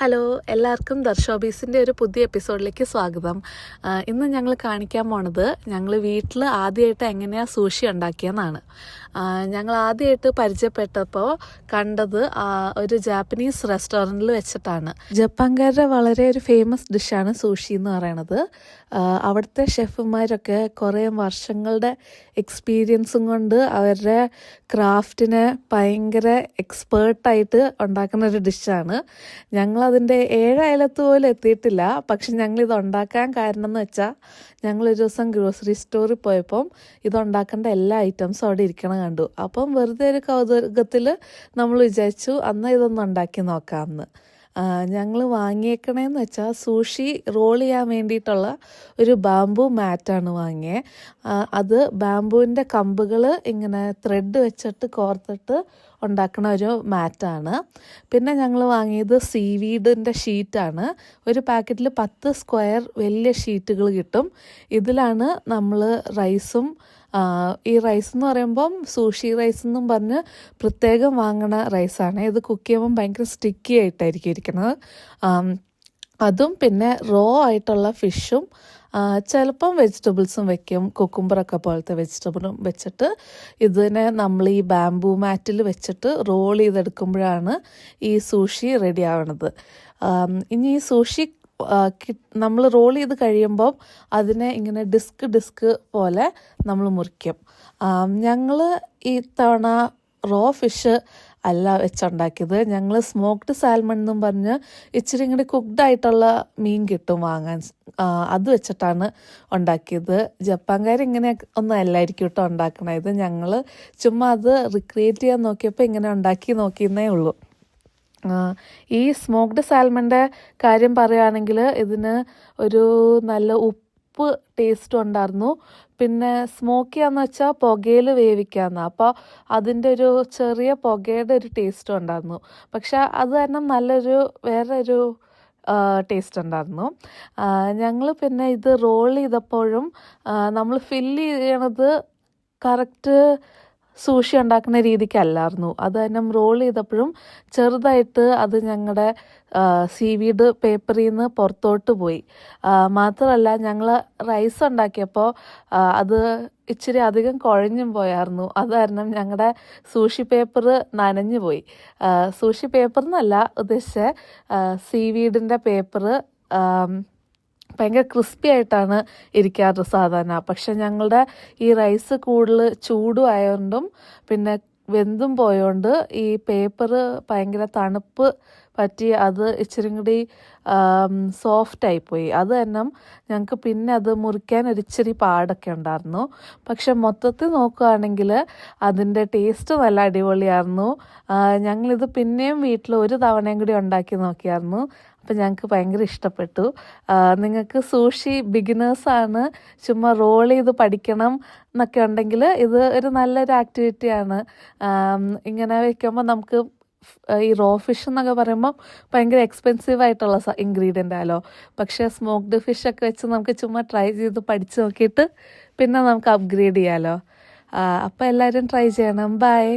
Hello, എല്ലാവർക്കും ദർശോബീസിൻ്റെ ഒരു പുതിയ എപ്പിസോഡിലേക്ക് സ്വാഗതം. ഇന്ന് ഞങ്ങൾ കാണിക്കാൻ പോണത് ഞങ്ങൾ വീട്ടിൽ ആദ്യമായിട്ട് എങ്ങനെയാണ് സൂഷി ഉണ്ടാക്കിയെന്നാണ്. ഞങ്ങൾ ആദ്യമായിട്ട് പരിചയപ്പെട്ടപ്പോൾ കണ്ടത് ഒരു ജാപ്പനീസ് റെസ്റ്റോറൻറ്റിൽ വെച്ചിട്ടാണ്. ജപ്പാൻകാരുടെ വളരെ ഒരു ഫേമസ് ഡിഷാണ് സൂഷി എന്ന് പറയണത്. അവിടുത്തെ ഷെഫുമാരൊക്കെ കുറേ വർഷങ്ങളുടെ എക്സ്പീരിയൻസും കൊണ്ട് അവരുടെ ക്രാഫ്റ്റിനെ ഭയങ്കര എക്സ്പേർട്ടായിട്ട് ഉണ്ടാക്കുന്ന ഒരു ഡിഷാണ്. ഞങ്ങളതിൻ്റെ 7 അയലത്ത് പോലും എത്തിയിട്ടില്ല. പക്ഷെ ഞങ്ങളിത് ഉണ്ടാക്കാൻ കാരണം എന്ന് വെച്ചാൽ ഞങ്ങളൊരു ദിവസം ഗ്രോസറി സ്റ്റോറിൽ പോയപ്പം ഇതുണ്ടാക്കേണ്ട എല്ലാ ഐറ്റംസും അവിടെ ഇരിക്കണം കണ്ടു. അപ്പം വെറുതെ ഒരു കൗതുകത്തിൽ നമ്മൾ വിചാരിച്ചു എന്നാൽ ഇതൊന്ന് ഉണ്ടാക്കി നോക്കാമെന്ന്. ഞങ്ങൾ വാങ്ങിയേക്കണേന്ന് വെച്ചാൽ സൂഷി റോൾ ചെയ്യാൻ വേണ്ടിയിട്ടുള്ള ഒരു ബാംബു മാറ്റാണ് വാങ്ങിയത്. അത് ബാംബുവിൻ്റെ കമ്പുകൾ ഇങ്ങനെ ത്രെഡ് വെച്ചിട്ട് കോർത്തിട്ട് ഉണ്ടാക്കുന്ന ഒരു മാറ്റാണ്. പിന്നെ ഞങ്ങൾ വാങ്ങിയത് സീവീഡിൻ്റെ ഷീറ്റാണ്. ഒരു പാക്കറ്റിൽ 10 സ്ക്വയർ വലിയ ഷീറ്റുകൾ കിട്ടും. ഇതിലാണ് നമ്മൾ റൈസും ഈ റൈസ് എന്ന് പറയുമ്പം സൂഷി റൈസ് എന്നും പറഞ്ഞ് പ്രത്യേകം വാങ്ങണ റൈസാണ്. ഇത് കുക്ക് ചെയ്യുമ്പം ഭയങ്കര സ്റ്റിക്കി ആയിട്ടായിരിക്കും ഇരിക്കുന്നത്. അതും പിന്നെ റോ ആയിട്ടുള്ള ഫിഷും ചിലപ്പം വെജിറ്റബിൾസും വെക്കും. കുക്കുംബറൊക്കെ പോലത്തെ വെജിറ്റബിളും വെച്ചിട്ട് ഇതിനെ നമ്മൾ ഈ ബാംബൂ മാറ്റിൽ വെച്ചിട്ട് റോൾ ചെയ്തെടുക്കുമ്പോഴാണ് ഈ സൂഷി റെഡി ആവണത്. ഇനി ഈ സൂഷി നമ്മൾ റോൾ ചെയ്ത് കഴിയുമ്പം അതിനെ ഇങ്ങനെ ഡിസ്ക് പോലെ നമ്മൾ മുറിക്കും. ഞങ്ങൾ ഈ തവണ റോ ഫിഷ് അല്ല വെച്ചുണ്ടാക്കിയത്. ഞങ്ങൾ സ്മോക്ഡ് സാൽമൺ എന്നും പറഞ്ഞ് ഇച്ചിരി ഇങ്ങനെ കുക്ക്ഡ് ആയിട്ടുള്ള മീൻ കിട്ടും വാങ്ങാൻ. അത് വെച്ചിട്ടാണ് ഉണ്ടാക്കിയത്. ജപ്പാൻകാരിങ്ങനെ ഒന്നും അല്ലായിരിക്കും കേട്ടോ ഉണ്ടാക്കണത്. ഞങ്ങൾ ചുമ്മാ അത് റിക്രിയേറ്റ് ചെയ്യാൻ നോക്കിയപ്പോൾ ഇങ്ങനെ നോക്കിയെന്നേ ഉള്ളൂ. ഈ സ്മോക്ഡ് സാൽമൻ്റെ കാര്യം പറയുകയാണെങ്കിൽ ഇതിന് ഒരു നല്ല ഉപ്പ് ടേസ്റ്റും ഉണ്ടായിരുന്നു. പിന്നെ സ്മോക്കിയാന്ന് വെച്ചാൽ പുകയിൽ വേവിക്കാമെന്ന്. അപ്പോൾ അതിൻ്റെ ഒരു ചെറിയ പുകയുടെ ഒരു ടേസ്റ്റും ഉണ്ടായിരുന്നു. പക്ഷെ അത് തന്നെ വേറൊരു ടേസ്റ്റ് ഉണ്ടായിരുന്നു. ഞങ്ങൾ പിന്നെ ഇത് റോൾ ചെയ്തപ്പോഴും നമ്മൾ ഫില്ല് ചെയ്യണത് കറക്റ്റ് സൂഷി ഉണ്ടാക്കുന്ന രീതിക്കല്ലായിരുന്നു. അത് തന്നെ റോൾ ചെയ്തപ്പോഴും ചെറുതായിട്ട് അത് ഞങ്ങളുടെ സീവീഡ് പേപ്പറിൽ നിന്ന് പുറത്തോട്ട് പോയി. മാത്രമല്ല ഞങ്ങൾ റൈസ് ഉണ്ടാക്കിയപ്പോൾ അത് ഇച്ചിരി അധികം കുഴഞ്ഞും പോയായിരുന്നു. അത് കാരണം ഞങ്ങളുടെ സൂഷി പേപ്പർ നനഞ്ഞു പോയി. സൂഷി പേപ്പർ എന്നല്ല ഉദ്ദേശിച്ച സീവീഡിൻ്റെ പേപ്പർ ഭയങ്കര ക്രിസ്പി ആയിട്ടാണ് ഇരിക്കാറ് സാധാരണ. പക്ഷെ ഞങ്ങളുടെ ഈ റൈസ് കൂടുതൽ ചൂടും ആയതുകൊണ്ടും പിന്നെ വെന്തും പോയോണ്ട് ഈ പേപ്പർ ഭയങ്കര തണുപ്പ് പറ്റി അത് ഇച്ചിരി കൂടി സോഫ്റ്റായിപ്പോയി. അത് തന്നെ ഞങ്ങൾക്ക് പിന്നെ അത് മുറിക്കാൻ ഒരിച്ചിരി പാടൊക്കെ ഉണ്ടായിരുന്നു. പക്ഷെ മൊത്തത്തിൽ നോക്കുകയാണെങ്കിൽ അതിൻ്റെ ടേസ്റ്റ് നല്ല അടിപൊളിയായിരുന്നു. ഞങ്ങളിത് പിന്നെയും വീട്ടിൽ ഒരു തവണയും കൂടി ഉണ്ടാക്കി നോക്കിയായിരുന്നു. അപ്പം ഞങ്ങൾക്ക് ഭയങ്കര ഇഷ്ടപ്പെട്ടു. നിങ്ങൾക്ക് സൂഷി ബിഗിനേഴ്സാണ്, ചുമ്മാ റോൾ ചെയ്ത് പഠിക്കണം എന്നൊക്കെ ഉണ്ടെങ്കിൽ ഇത് ഒരു നല്ലൊരു ആക്ടിവിറ്റിയാണ്. ഇങ്ങനെ വയ്ക്കുമ്പോൾ നമുക്ക് ഈ റോ ഫിഷ് എന്നൊക്കെ പറയുമ്പോൾ ഭയങ്കര എക്സ്പെൻസീവ് ആയിട്ടുള്ള ഇൻഗ്രീഡിയൻ്റ് ആണല്ലോ. പക്ഷേ സ്മോക്ഡ് ഫിഷൊക്കെ വെച്ച് നമുക്ക് ചുമ്മാ ട്രൈ ചെയ്ത് പഠിച്ച് നോക്കിയിട്ട് പിന്നെ നമുക്ക് അപ്ഗ്രേഡ് ചെയ്യാമല്ലോ. അപ്പോൾ എല്ലാവരും ട്രൈ ചെയ്യണം. ബൈ.